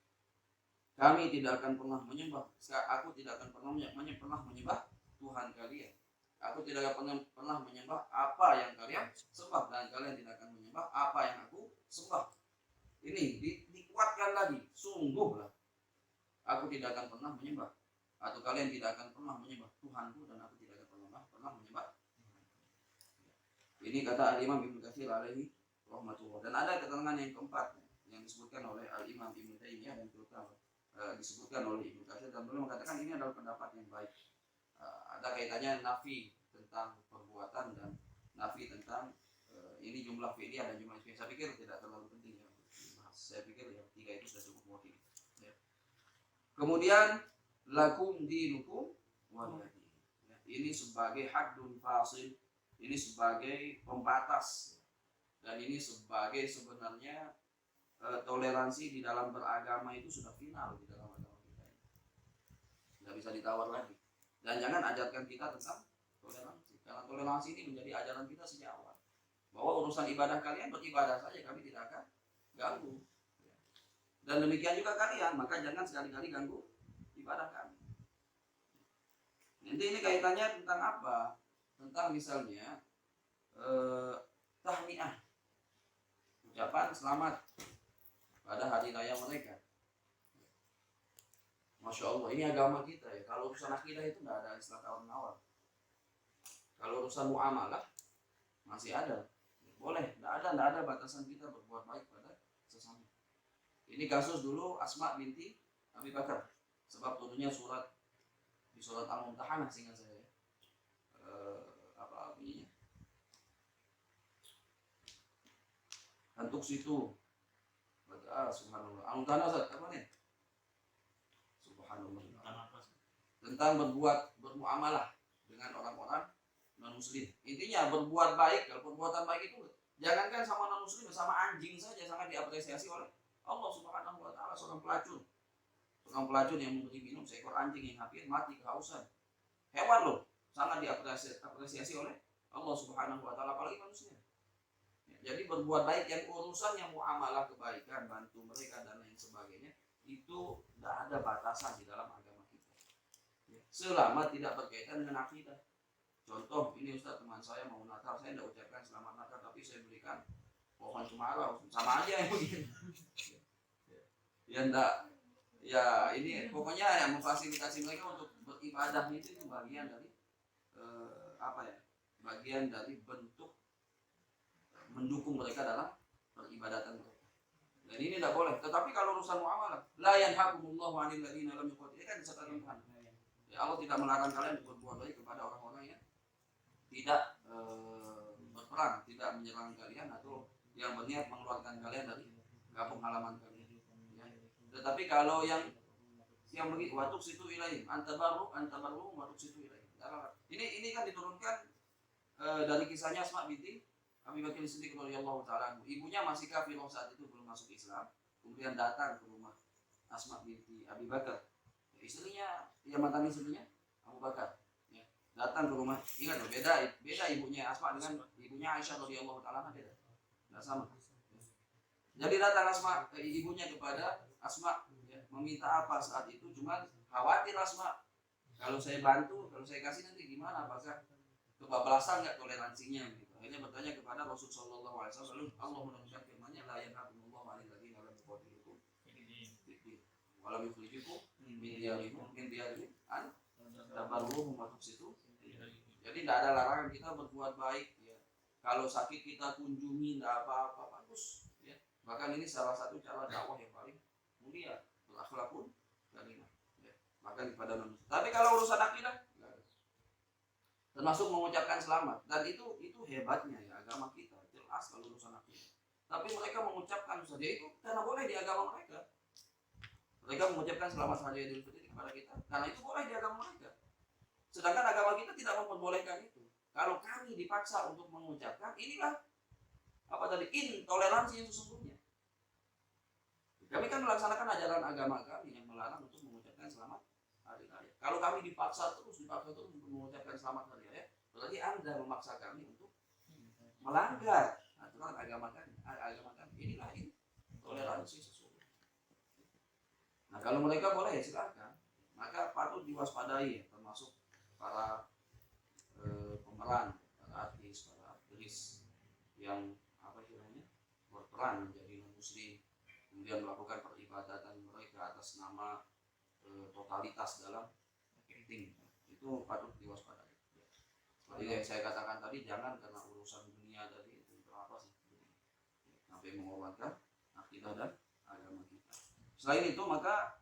kami tidak akan pernah menyembah. Aku tidak akan pernah menyembah Tuhan kalian. Aku tidak akan pernah menyembah apa yang kalian sembah dan kalian tidak akan menyembah apa yang aku sembah. Ini dikuatkan lagi. Sungguhlah aku tidak akan pernah menyembah atau kalian tidak akan pernah menyembah Tuhanku dan aku tidak akan pernah menyembah. Ini kata Al-Imam Ibnu Katsir alaihi rahmatullah. Dan ada keterangan yang keempat yang disebutkan oleh Al-Imam Ibnu Taimiyah dan terutama disebutkan oleh Ibnu Katsir, dan beliau mengatakan ini adalah pendapat yang baik. Ada kaitannya nafi tentang perbuatan dan nafi tentang ini jumlah fi'liyah dan jumlah ismiyah. Saya pikir tidak terlalu penting ya dibahas. Saya pikir ya tiga itu sudah cukup mewakili. Ya. Kemudian lakum dinukum waliyadin. Ya, ini sebagai haddun fasil, ini sebagai pembatas dan ini sebagai sebenarnya toleransi di dalam beragama itu sudah final di dalam agama kita ini. Tidak bisa ditawar lagi. Dan jangan ajarkan kita tentang toleransi, karena toleransi ini menjadi ajaran kita sejak awal. Bahwa urusan ibadah kalian beribadah saja, kami tidak akan ganggu. Dan demikian juga kalian, maka jangan sekali-kali ganggu ibadah kami. Nanti ini kaitannya tentang apa? Tentang misalnya tahniah, ucapan selamat pada hari raya mereka. Masya Allah, ini agama kita ya. Kalau urusan akidah itu nggak ada istilah tawar-menawar. Kalau urusan muamalah masih ada, boleh. Nggak ada batasan kita berbuat baik pada sesama. Ini kasus dulu Asma binti Abi Bakar, sebab turunnya surat di surat Al-Mumtahanah seingat saya. Apa bunyinya? Untuk situ. Subhanallah. Al-Mumtahanah apa nih? Tentang bermuamalah dengan orang-orang non muslim. Intinya berbuat baik. Kalau perbuatan baik itu jangankan sama non muslim, sama anjing saja sangat diapresiasi oleh Allah Subhanahu wa taala. Seorang pelacur yang memberi minum seekor anjing yang hampir mati kehausan. Hewan loh, sangat diapresiasi oleh Allah Subhanahu wa taala, apalagi manusia. Jadi berbuat baik yang urusan yang muamalah kebaikan, bantu mereka dan lain sebagainya, itu tidak ada batasan di dalam agama kita. Selama tidak berkaitan dengan akidah. Contoh, ini Ustaz, teman saya mau Natal, saya tidak ucapkan selamat Natal, tapi saya berikan pohon cemara, sama aja yang begini. Ya enggak, ya ini pokoknya yang memfasilitasi mereka untuk beribadah itu bagian dari bagian dari bentuk mendukung mereka dalam peribadatan mereka. Dan ini tidak boleh. Tetapi kalau urusan muamalah, la yanhakumullahu 'anil ladzina lam yuqatilukum, kan disebutkan Tuhan. Ya, Allah tidak melarang kalian berbuat baik kepada orang-orang yang tidak berperang, tidak menyerang kalian atau yang berniat mengeluarkan kalian dari kampung halaman kalian. Ya. Tetapi kalau yang begitu watuk situ ilaihim antabaru watuk situ ilaihim. Ini kan diturunkan dari kisahnya Asma binti Abi Bakar Siddiq radhiyallahu taala. Ibunya masih kafir saat itu, belum masuk Islam. Kemudian datang ke rumah Asma binti Abi Bakar. Istrinya, mantan istrinya Abu Bakar. Ya. datang ke rumah, ingat loh, beda ibunya Asma dengan ibunya Aisyah radhiyallahu taala, beda, nggak sama. Jadi datang Asma ke ibunya kepada Asma, ya, meminta apa saat itu, cuman khawatir Asma, kalau saya bantu, kalau saya kasih nanti gimana, apakah kebablasan nggak toleransinya gitu. Akhirnya bertanya kepada Rasul sallallahu alaihi wasallam, lalu Allah menurunkan firman-Nya, la yanhakumullahu 'anil ladzina lam yuqatilukum wa lam yukhrijukum min diyarikum an tabarruhum wa tuqsitu. Jadi tidak ada larangan kita berbuat baik, ya. Kalau sakit kita kunjungi, tidak apa-apa, bagus, ya. Bahkan ini salah satu cara dakwah yang paling mulia, berakhlakun karimah, ya. Bahkan kepada manusia. Tapi kalau urusan akidah, termasuk mengucapkan selamat, dan itu hebatnya ya agama kita, jelas kalau urusan akidah. Tapi mereka mengucapkan saja itu karena boleh di agama mereka. Mereka mengucapkan selamat hari Idul Fitri kepada kita karena itu boleh di agama mereka. Sedangkan agama kita tidak memperbolehkan itu. Kalau kami dipaksa untuk mengucapkan, inilah apa tadi, intoleransi yang sesungguhnya. Kami kan melaksanakan ajaran agama kami yang melarang untuk mengucapkan selamat hari raya. Kalau kami dipaksa terus untuk mengucapkan selamat hari raya, berarti Anda memaksa kami untuk melanggar aturan agama kami. Inilah intoleransi sesungguhnya. Nah, kalau mereka boleh, silakan. Maka patut diwaspadai, ya, termasuk para pemeran, para artis, para aktris yang apa istilahnya berperan menjadi non-muslim, kemudian melakukan peribadatan mereka atas nama totalitas dalam acting, itu patut diwaspadai. Seperti yang saya katakan tadi, jangan karena urusan dunia tadi itu berapa sih sampai mengorbankan akidah dan agama kita. Selain itu, maka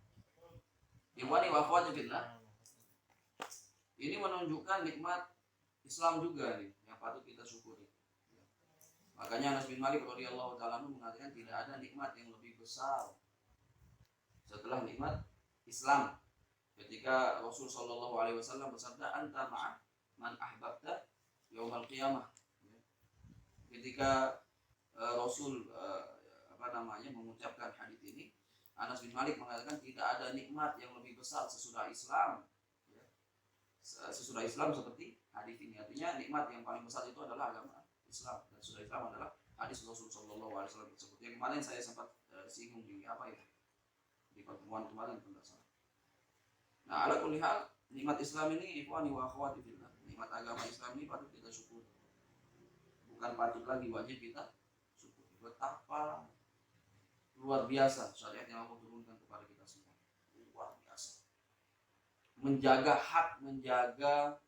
ikhwani wa akhwati fillah, ini menunjukkan nikmat Islam juga nih yang patut kita syukuri. Makanya Anas bin Malik radhiyallahu taala mengatakan tidak ada nikmat yang lebih besar setelah nikmat Islam. Ketika Rasul sallallahu alaihi wasallam bersabda, anta ma'a man ahbabta yaumal qiyamah. Ketika Rasul mengucapkan hadis ini, Anas bin Malik mengatakan tidak ada nikmat yang lebih besar sesudah Islam. Sesudah Islam seperti hadis ini. Artinya nikmat yang paling besar itu adalah agama Islam, dan sesudah Islam adalah hadis Rasul sallallahu alaihi wasallam tersebut. Yang kemarin saya sempat singgung di di pertemuan kemarin penjelasan. Nah, ala kulli hal, nikmat Islam ini ikhwani wa akhwati fillah, nikmat agama Islam ini patut kita syukuri. Bukan patut lagi, wajib kita syukuri. Betapa luar biasa syariat yang Allah turunkan kepada kita semua. Luar biasa. Menjaga hak, menjaga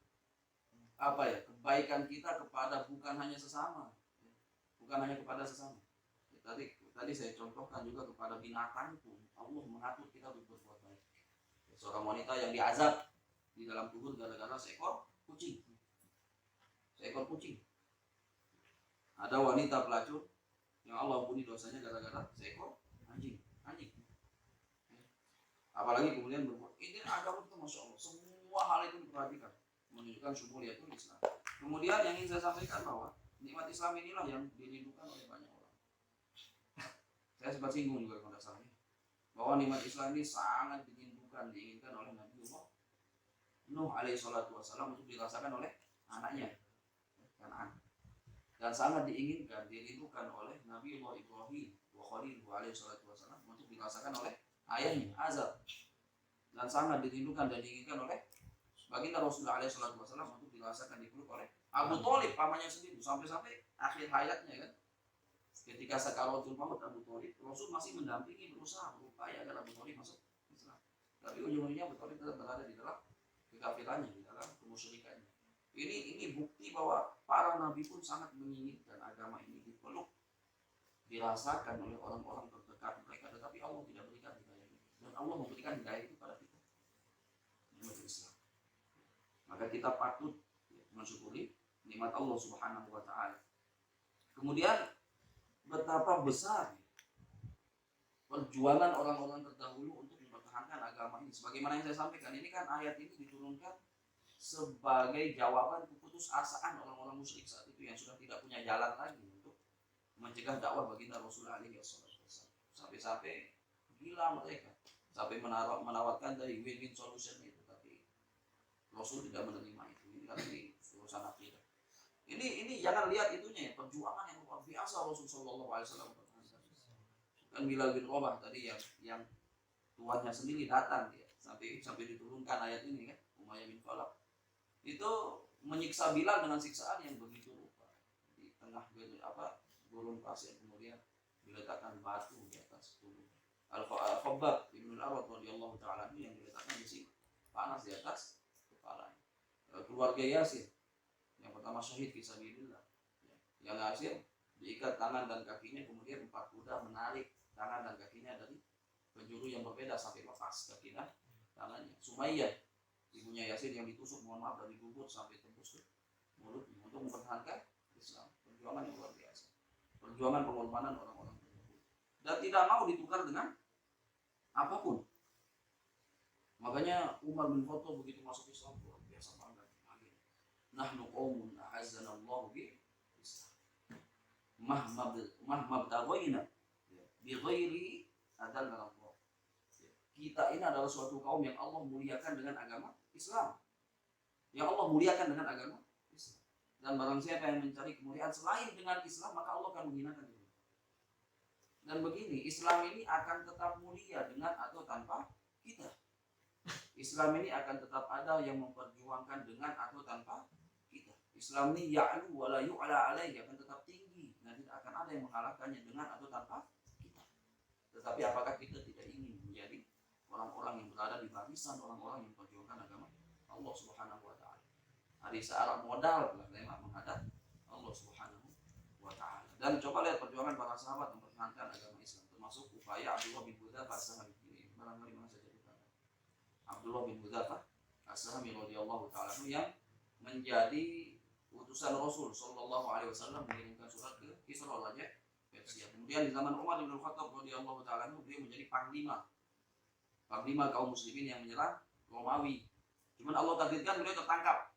kebaikan kita kepada bukan hanya sesama, bukan hanya kepada sesama. Tadi saya contohkan juga kepada binatang pun Allah mengatur kita untuk berbuat baik. Seorang wanita yang diazab di dalam kubur gara-gara seekor kucing. Ada wanita pelacur yang Allah ampuni dosanya gara-gara seekor anjing. Apalagi kemudian berbuat. Ini agama kita, masya Allah, semua hal itu diperhatikan, menunjukkan syumuliyatul Islam. Kemudian yang ingin saya sampaikan bahwa nikmat Islam inilah yang dirindukan oleh banyak orang. Saya sempat singgung juga pada saat ini bahwa nikmat Islam ini sangat diinginkan oleh Nabi Nuh alaihi salatu wassalam untuk dirasakan oleh anaknya Kan'an, dan sangat dirindukan oleh Nabi Ibrahim wa Khaliluhu alaihi salatu wassalam untuk dirasakan oleh ayahnya Azar, dan sangat dirindukan dan diinginkan oleh baginda Rasulullah alaihi salatu wassalam untuk dirasakan dipeluk oleh Abu Thalib, pamannya sendiri, sampai akhir hayatnya kan. Ketika sakaratul maut Abu Thalib, Rasul masih mendampingi, berusaha berupaya agar Abu Thalib masuk Islam. Tapi ujung-ujungnya Abu Thalib tetap berada di dalam kekafirannya, di dalam kemusyrikannya. Ini bukti bahwa para nabi pun sangat menginginkan agama ini dipeluk, dirasakan oleh orang-orang terdekat mereka, tetapi Allah tidak berikan hidayah itu. Dan Allah memberikan hidayah itu pada kita, nikmat Islam. Maka kita patut mensyukuri nikmat Allah Subhanahu wa taala. Kemudian betapa besar perjuangan orang-orang terdahulu untuk mempertahankan agama ini. Sebagaimana yang saya sampaikan, ini kan ayat ini diturunkan sebagai jawaban keputusasaan orang-orang musyrik saat itu yang sudah tidak punya jalan lagi untuk mencegah dakwah baginda Rasulullah alaihi wasallam. Sampai-sampai gila mereka, sampai menawarkan dari win-win solution itu, tapi Rasul tidak menerima itu. tidak, ini urusan akidah. Ini jangan lihat itunya ya, perjuangan yang luar biasa Rasulullah SAW. Kan Bilal bin Rabah tadi yang tuannya sendiri datang dia sampai diturunkan ayat ini kan, Umayyah bin Khalaf itu menyiksa Bilal dengan siksaan yang begitu rupa di tengah gurun pasir, kemudian diletakkan batu di atas tubuh. Al-Khabbab ibn al-Arad radhiyallahu taala yang diletakkan di sini panas di atas kepalanya. Keluarga Yasir yang pertama syahid fisabilillah, yang Yasir diikat tangan dan kakinya, kemudian 4 kuda menarik tangan dan kakinya dari penjuru yang berbeda sampai lepas kaki dan tangannya. Sumayyah ibunya Yasir yang ditusuk, mohon maaf, dari gugur sampai tembus ke mulutnya untuk mempertahankan Islam. Perjuangan yang luar biasa, perjuangan pengorbanan orang-orang tersebut, dan tidak mau ditukar dengan apapun. Makanya Umar bin Khattab begitu masuk Islam luar biasa bangga. Nahnu qaumun a'azzana Allah bi Islam. Mahma btaghaina bi ghairi adallana Allah. Kita ini adalah suatu kaum yang Allah muliakan dengan agama Islam. Yang Allah muliakan dengan agama Islam. Dan barang siapa yang mencari kemuliaan selain dengan Islam, maka Allah akan menghinakan dia. Dan begini, Islam ini akan tetap mulia dengan atau tanpa kita. Islam ini akan tetap ada yang memperjuangkan dengan atau tanpa kita. Islam ini ya'lu wa la yu'la alaihi, akan tetap tinggi dan tidak akan ada yang mengalahkannya dengan atau tanpa kita. Tetapi apakah kita tidak ingin menjadi orang-orang yang berada di barisan orang-orang yang memperjuangkan agama Allah Subhanahu wa taala? Hari searah modal telah menghadap Allah Subhanahu wa taala. Dan coba lihat perjuangan para sahabat mempertahankan agama Islam, termasuk upaya Abdullah bin Hudzafah as-Sahmi. Barangkali mana saja kita Abdullah bin Hudzafah as-Sahmi radhiyallahu taala yang menjadi utusan Rasul sallallahu alaihi wasallam, mengirimkan surat ke Kisra Raja Persia. Kemudian di zaman Umar bin Khattab radhiyallahu taala beliau menjadi panglima kaum muslimin yang menyerang Romawi. Cuman Allah takdirkan beliau tertangkap.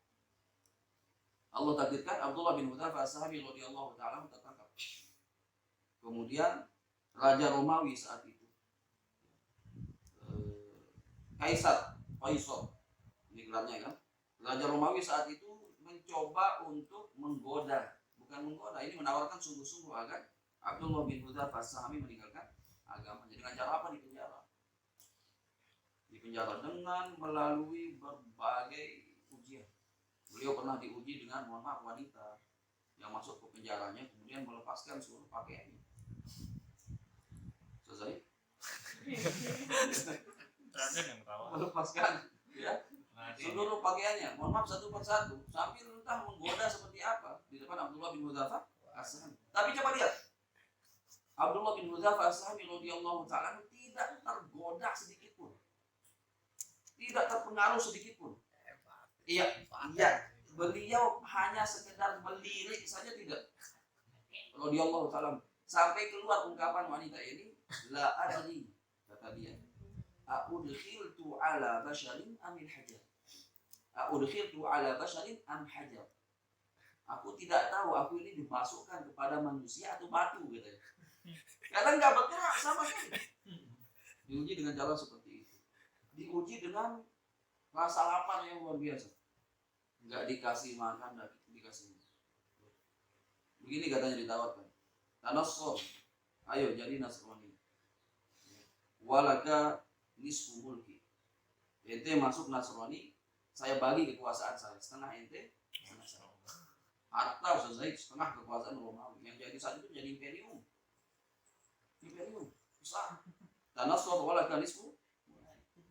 Allah takdirkan Abdullah bin Hudzafah as-Sahmi radhiyallahu taala tertangkap. Kemudian Raja Romawi saat itu, Kaisar, ini gelarnya kan. Raja Romawi saat itu mencoba untuk ini menawarkan sungguh-sungguh agar Abdullah bin Hudzafah as-Sahmi meninggalkan agama. Dengan cara apa? Dipenjara dengan melalui berbagai ujian. Beliau pernah diuji dengan, mohon maaf, wanita yang masuk ke penjaranya kemudian melepaskan seluruh pakaiannya. Selesai? Melepaskan seluruh pakaiannya, mohon maaf, satu persatu, sambil entah menggoda seperti apa di depan Abdullah bin Hudzafah as-Sahmi. Tapi coba lihat, Abdullah bin Hudzafah as-Sahmi radhiyallahu taala tidak tergoda sedikit pun, tidak terpengaruh sedikit pun. Iya, beliau hanya sekedar melirik saja, tidak. Radhiyallahu taala sampai keluar ungkapan wanita ini, la adri, kata dia, a'udkhiltu ala basharin amil hajar. A'udkhiltu ala basharin am hajar. Aku tidak tahu aku ini dimasukkan kepada manusia atau batu, katanya. Kadang nggak bergerak sama sekali. Diuji dengan cara seperti itu. Diuji dengan rasa lapar yang luar biasa. Nggak dikasih makan, nggak dikasih minum. Begini katanya ditawarkan. Tanassor, ayo jadi Nasrani. Walaka nisfu mulki. Ente masuk Nasrani, saya bagi kekuasaan saya, setengah ente, setengah saya. Harta selesai, setengah kekuasaan Romawi. Yang jadi saat itu jadi imperium besar. Tanassor walaka nisfu.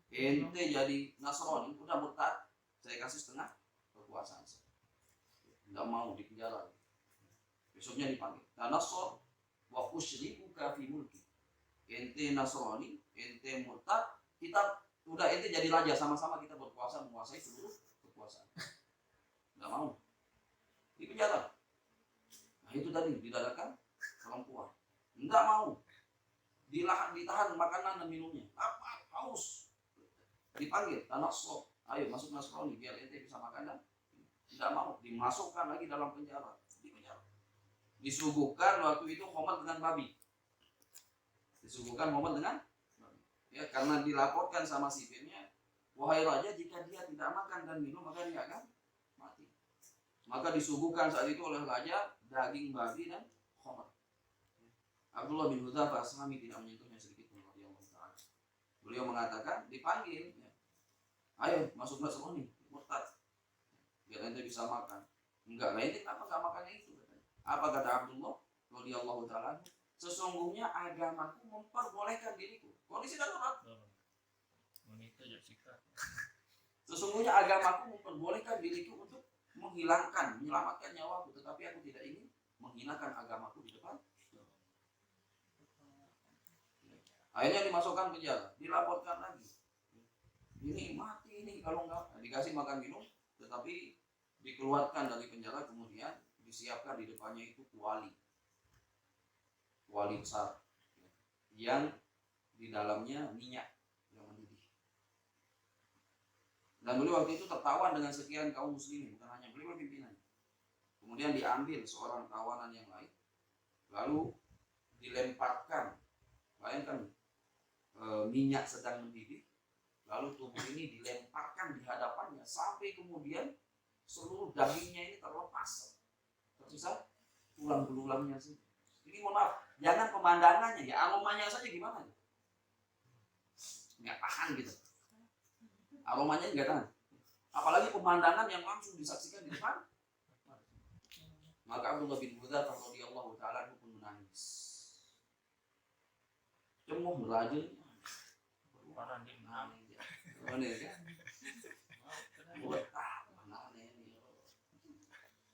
Ente jadi Nasrani, udah murtad, saya kasih setengah kekuasaan saya. Tidak mau dipenjara. Besoknya dipanggil. Tanassor wa usyribuka fi mulki. Ente Nasrani, ente murtad, kita udah ente jadi raja, sama-sama kita berkuasa, menguasai seluruh kekuasaan. Tidak mau. Dipenjara. Nah itu tadi didadakan perempuan. Tidak mau. Ditahan makanan dan minumnya. Apa? Haus. Dipanggil Tanassor, ayo masuk Nasrani biar ente bisa makan dan tidak mau. Dimasukkan lagi dalam penjara. Disuguhkan waktu itu khomat dengan babi. Ya, karena dilaporkan sama sipirnya, wahai raja, jika dia tidak makan dan minum maka dia akan mati. Maka disuguhkan saat itu oleh raja daging babi dan khamr. Abdullah bin Hudzafah As-Sahmi tidak menyentuhnya sedikit pun radhiyallahu ta'ala. Beliau mengatakan, dipanggil, ya, ayo masuklah semua nih, murtad, biar ente bisa makan. Enggak, lah ente kenapa nggak makannya itu? Katanya. Apa kata Abdullah radhiyallahu ta'ala? Sesungguhnya agamaku memperbolehkan diriku. Kondisi darurat. Sesungguhnya agamaku memperbolehkan diriku untuk menghilangkan, menyelamatkan nyawaku, tetapi aku tidak ingin menghinakan agamaku di depan. Akhirnya dimasukkan penjara, dilaporkan lagi. Ini mati ini kalau enggak, dikasih makan minum, tetapi dikeluarkan dari penjara, kemudian disiapkan di depannya itu wali besar, yang di dalamnya minyak yang mendidih. Dan beliau waktu itu tertawan dengan sekian kaum muslimin, bukan hanya beliau pimpinan. Kemudian diambil seorang tawanan yang lain, lalu dilemparkan, bayangkan, minyak sedang mendidih, lalu tubuh ini dilemparkan di hadapannya sampai kemudian seluruh dagingnya ini terlepas, tersisa tulang belulangnya sih. Ini mohon maaf, jangan pemandangannya, ya aromanya saja gimana? Nggak tahan gitu, aromanya nggak tahan. Apalagi pemandangan yang langsung disaksikan di depan. Maka Abdullah bin Hudzafah radhiyallahu ta'ala pun menangis. Cemuh merajut.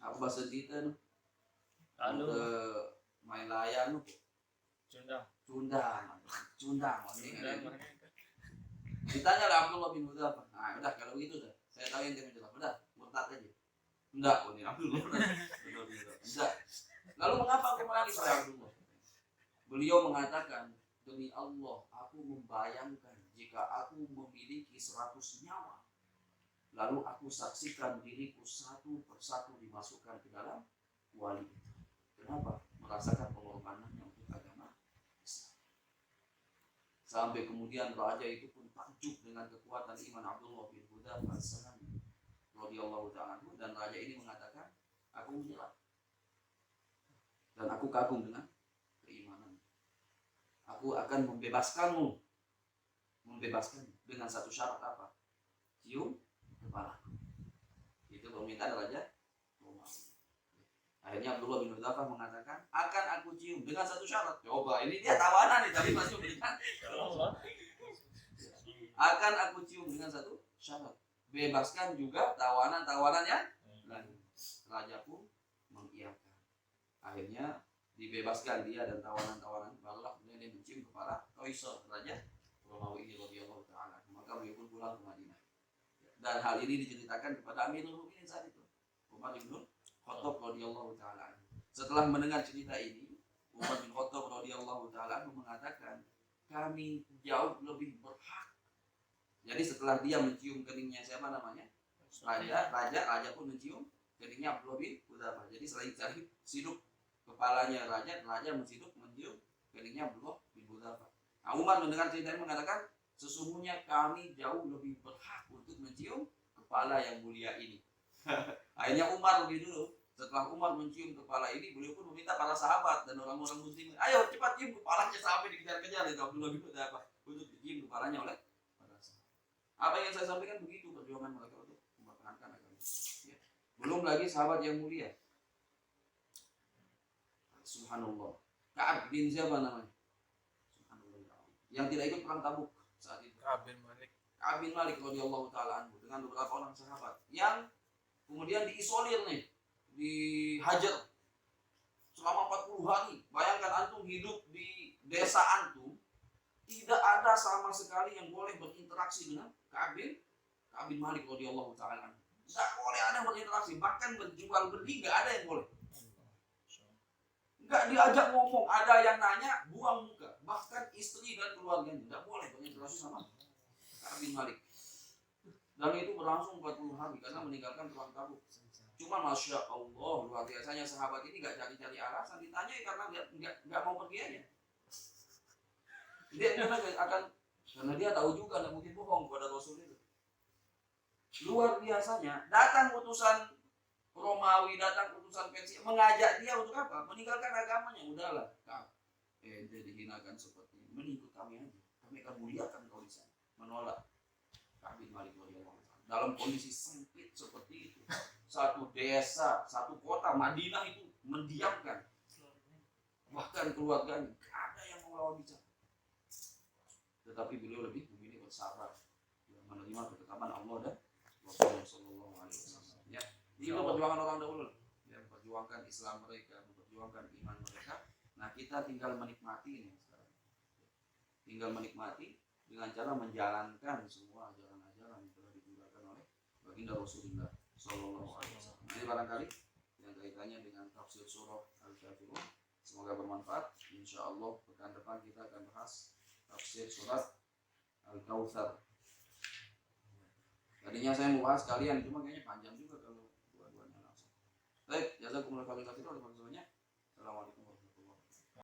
Aku bahasa kita main layar cundang. Ditanya lah Abdullah bin Hudzafah. Nah, udah kalau begitu dah. Saya tahu yang dia menjawab. Udah, murtad aja. Enggak, ini Abdullah. Enggak. Lalu mengapa aku menangis oleh Abdullah? Beliau mengatakan, demi Allah, aku membayangkan jika aku memiliki 100 nyawa, lalu aku saksikan diriku satu persatu dimasukkan ke dalam wali itu. Kenapa? Merasakan pengorbanannya untuk agama Islam. Sampai kemudian raja itu pun takjub dengan kekuatan iman Abdullah bin Hudzafah As-Sahmi radhiyallahu ta'ala, dan raja ini mengatakan, aku menyerah dan aku kagum dengan keimanan. Aku akan membebaskanmu dengan satu syarat. Apa? Cium kepala. Itu permintaan raja Romawi. Akhirnya Abdullah bin Hudzafah mengatakan, akan aku cium dengan satu syarat. Coba, ini dia tawanan nih, tapi masih memberikan. Akan aku cium dengan satu syarat. Bebaskan juga tawanan-tawanan yang lain. Raja pun mengiyakan. Akhirnya dibebaskan dia dan tawanan-tawanan, barulah kemudian dia mencium kepala Kaisar raja Romawi ini radhiyallahu ta'ala. Maka beliau pun pulang ke Madinah. Dan hal ini diceritakan kepada Amirul Mukminin saat itu, Umar bin Khattab radhiyallahu ta'ala. Setelah mendengar cerita ini, Umar bin Khattab radhiyallahu ta'ala mengatakan, kami jauh lebih berhak. Jadi setelah dia mencium keningnya siapa namanya? Raja pun mencium keningnya Abdullah bin Hudzafah. Jadi selain cari siduk kepalanya raja mencium keningnya Abdullah bin Hudzafah. Nah, Umar mendengar cerita ini mengatakan, sesungguhnya kami jauh lebih berhak untuk mencium kepala yang mulia ini. Akhirnya Umar lebih dulu. Setelah Umar mencium kepala ini, beliau pun meminta para sahabat dan orang-orang muslim, ayo cepat cium kepalanya sampai dikejar-kejar itu Abdullah bin Hudzafah untuk dicium kepalanya oleh para sahabat. Apa yang saya sampaikan begitu perjuangan mereka untuk mempertahankan agama. Ya. Belum lagi sahabat yang mulia. Subhanallah. Ka'ab bin siapa namanya? Subhanallah. Yang tidak ikut perang Tabuk saat itu. Ka'ab bin Malik radhiyallahu ta'ala anhu dengan beberapa orang sahabat yang kemudian diisolir nih, dihajar selama 40 hari. Bayangkan antum hidup di desa antum, tidak ada sama sekali yang boleh berinteraksi dengan Ka'ab bin Malik radhiyallahu ta'ala anhu. Tidak boleh ada yang berinteraksi, bahkan berjual beli nggak ada yang boleh. Nggak diajak ngomong, ada yang nanya, buang muka. Bahkan istri dan keluarganya nggak boleh berinteraksi sama Ka'ab bin Malik. Dan itu berlangsung 40 hari karena meninggalkan perang Tabuk. Cuma Masya Allah, luar biasanya sahabat ini nggak cari-cari alasan, ditanya karena nggak mau pergi aja. Dia akan, karena dia tahu juga nggak mungkin bohong kepada Rasul itu. Luar biasanya, datang utusan Romawi datang utusan pensi mengajak dia untuk apa? Meninggalkan agamanya. Udahlah, kau dihinakan seperti ini. Mengikut kami aja. Kami akan muliakan kau di sana. Menolak. Ka'ab bin Malik radhiyallahu anhu. Dalam kondisi sempit seperti itu, satu desa, satu kota Madinah itu mendiamkan bahkan keluarganya, gak ada yang mau lawan bicara. Tetapi beliau lebih memilih bersabar, menerima ketetapan Allah dan Rasulullah Shallallahu Alaihi Wasallam. Ya, itu perjuangan orang dahulu, yang memperjuangkan Islam mereka, memperjuangkan iman mereka. Nah, kita tinggal menikmati ini sekarang. Tinggal menikmati dengan cara menjalankan semua ajaran-ajaran yang telah digunakan oleh baginda Rasulullah Shallallahu Alaihi Wasallam. Jadi barangkali yang kaitannya dengan tafsir surah Al-Kafirun, semoga bermanfaat. Insya Allah pekan depan kita akan bahas tafsir surat Al-Kautsar. Tadinya saya mau bahas kalian, cuma kayaknya panjang juga kalau dua-duanya langsung. Baik, jazakumullah khairan. Assalamualaikum warahmatullahi wabarakatuh.